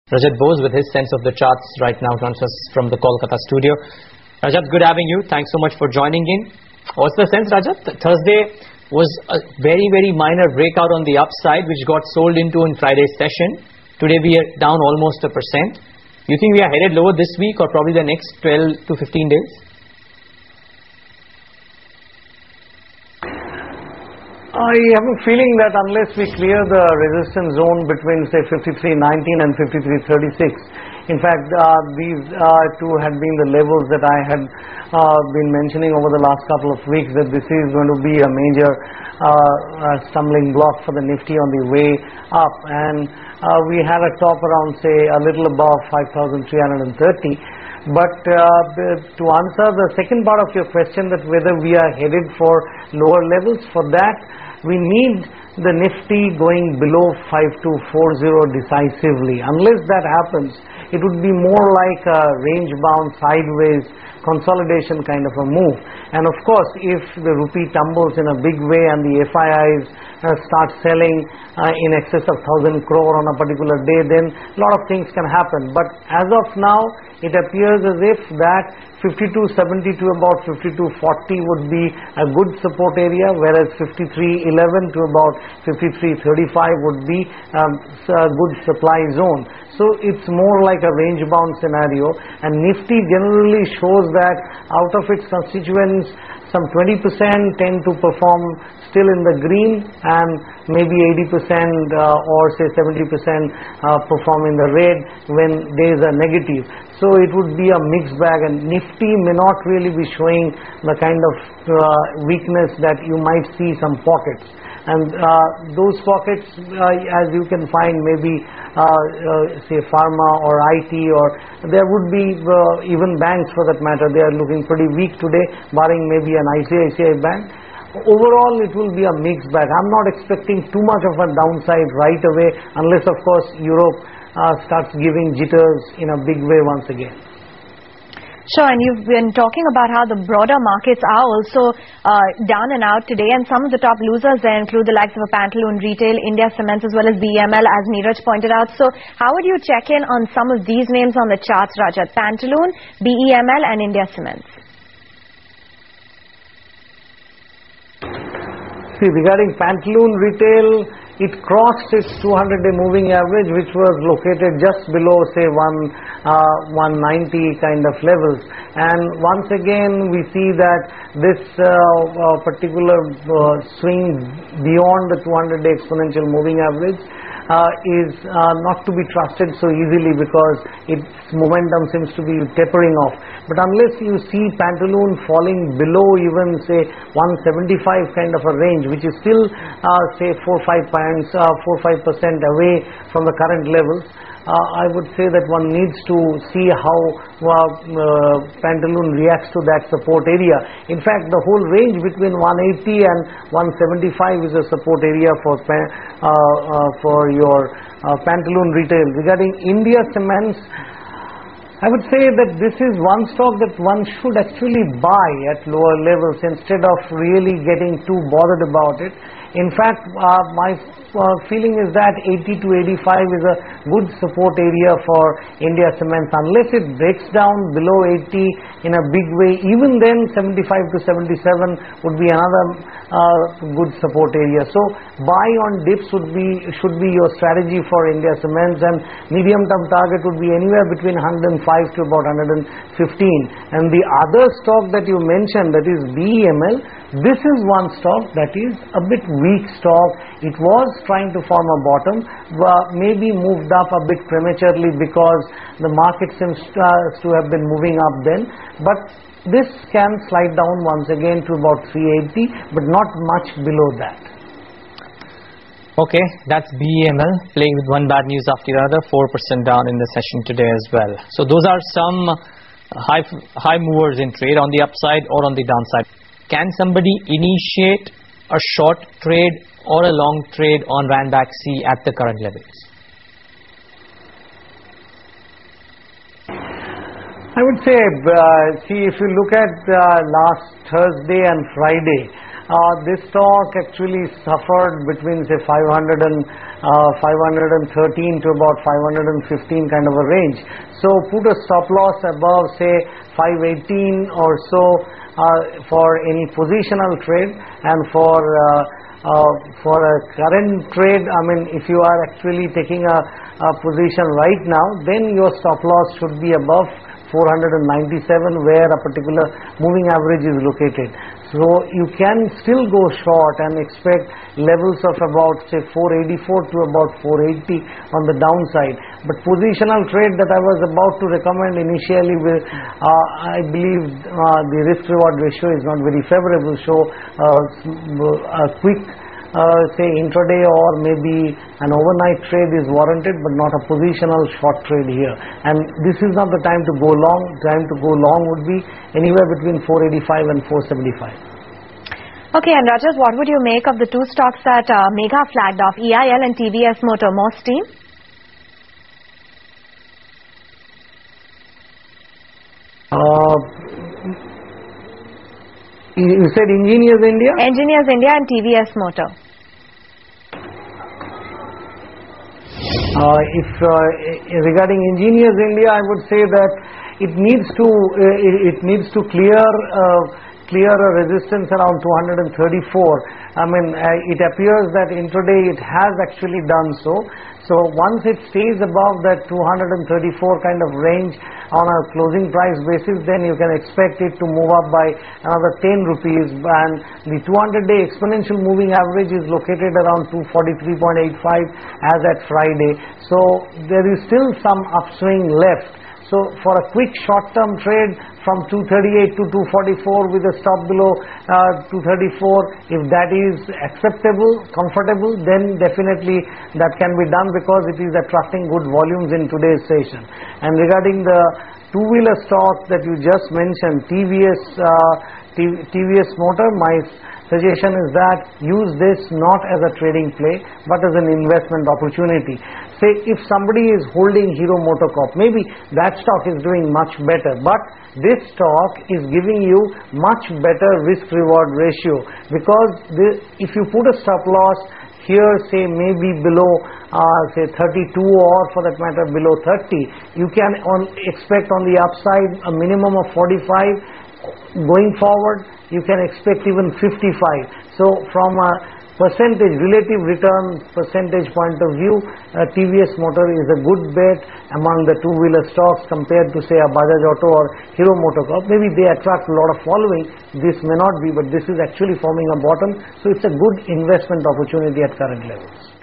Rajat Bose with his sense of the charts right now joins us from the Kolkata studio. Rajat, good having you. Thanks so much for joining in. What's the sense, Rajat? Thursday was a very minor breakout on the upside which got sold into in Friday's session. Today we are down almost 1%. You think we are headed lower this week or probably the next 12 to 15 days? I have a feeling that unless we clear the resistance zone between say 53.19 and 53.36, in fact these two had been the levels that I had been mentioning over the last couple of weeks, that this is going to be a major stumbling block for the Nifty on the way up, and we had a top around say a little above 5,330. But to answer the second part of your question, that whether we are headed for lower levels, for that we need the Nifty going below 5240 decisively. Unless that happens, it would be more like a range bound sideways consolidation kind of a move. And of course, if the rupee tumbles in a big way and the FIIs start selling in excess of 1,000 crore on a particular day, then a lot of things can happen. But as of now, it appears as if that 5270 to about 5240 would be a good support area, whereas 5311 to about 5335 would be a good supply zone. So it's more like a range bound scenario, and Nifty generally shows that out of its constituents, some 20% tend to perform still in the green, and maybe 80% or say 70% perform in the red when days are negative. So it would be a mixed bag, and Nifty may not really be showing the kind of weakness that you might see some pockets. And those pockets, as you can find, maybe say pharma or IT, or there would be even banks for that matter. They are looking pretty weak today, barring maybe an ICICI bank. Overall, it will be a mixed bag. I'm not expecting too much of a downside right away, unless of course Europe starts giving jitters in a big way once again. Sure, and you've been talking about how the broader markets are also down and out today, and some of the top losers there include the likes of a Pantaloon Retail, India Cements, as well as BEML, as Neeraj pointed out. So how would you check in on some of these names on the charts, Rajat? Pantaloon, BEML and India Cements. See, regarding Pantaloon Retail, it crossed its 200-day moving average, which was located just below say 190 kind of levels, and once again we see that this particular swing beyond the 200-day exponential moving average is not to be trusted so easily, because its momentum seems to be tapering off. But unless you see Pantaloon falling below even say 175 kind of a range, which is still say 4-5% away from the current levels, I would say that one needs to see how Pantaloon reacts to that support area. In fact, the whole range between 180 and 175 is a support area for your Pantaloon Retail. Regarding India Cements, I would say that this is one stock that one should actually buy at lower levels instead of really getting too bothered about it. In fact, my feeling is that 80 to 85 is a good support area for India Cements. Unless it breaks down below 80 in a big way, even then 75 to 77 would be another good support area. So buy on dips should be your strategy for India Cements, and medium term target would be anywhere between 105 to about 115. And the other stock that you mentioned, that is BEML, this is one stock that is a bit weak stock. It was trying to form a bottom, maybe moved up a bit prematurely because the market seems to have been moving up then, but this can slide down once again to about 380, but not much below that. Okay, that's BEML playing with one bad news after the other, 4% down in the session today as well. So those are some high movers in trade on the upside or on the downside. Can somebody initiate a short trade or a long trade on Ranbaxy at the current levels? I would say, see, if you look at last Thursday and Friday, this stock actually suffered between say 500 and 513 to about 515 kind of a range. So put a stop loss above say 518 or so for any positional trade, and for a current trade, I mean, if you are actually taking a position right now, then your stop loss should be above 497, where a particular moving average is located. So you can still go short and expect levels of about say 484 to about 480 on the downside. But positional trade that I was about to recommend initially, I believe the risk reward ratio is not very favorable. So a quick say intraday or maybe an overnight trade is warranted, but not a positional short trade here. And this is not the time to go long. Time to go long would be anywhere between 485 and 475. Okay, and Rajat, what would you make of the two stocks that Megha flagged off, EIL and TVS Motor? More steam? You said Engineers India? Engineers India and TVS Motor. Regarding Engineers India, I would say that it needs to clear a resistance around 234. I mean, it appears that intraday it has actually done so. So once it stays above that 234 kind of range on a closing price basis, then you can expect it to move up by another 10 rupees. And the 200-day exponential moving average is located around 243.85 as at Friday. So there is still some upswing left. So for a quick short-term trade from 238 to 244 with a stop below 234, if that is acceptable, comfortable, then definitely that can be done, because it is attracting good volumes in today's session. And regarding the two-wheeler stock that you just mentioned, TVS Motor, my suggestion is that use this not as a trading play but as an investment opportunity. Say if somebody is holding Hero MotoCorp, maybe that stock is doing much better, but this stock is giving you much better risk reward ratio, because if you put a stop loss here, say maybe below say 32, or for that matter below 30, you can expect on the upside a minimum of 45. Going forward, you can expect even 55. So from a relative return percentage point of view, TVS Motor is a good bet among the two-wheeler stocks compared to say a Bajaj Auto or Hero MotoCorp. Maybe they attract a lot of following. This may not be, but this is actually forming a bottom. So it's a good investment opportunity at current levels.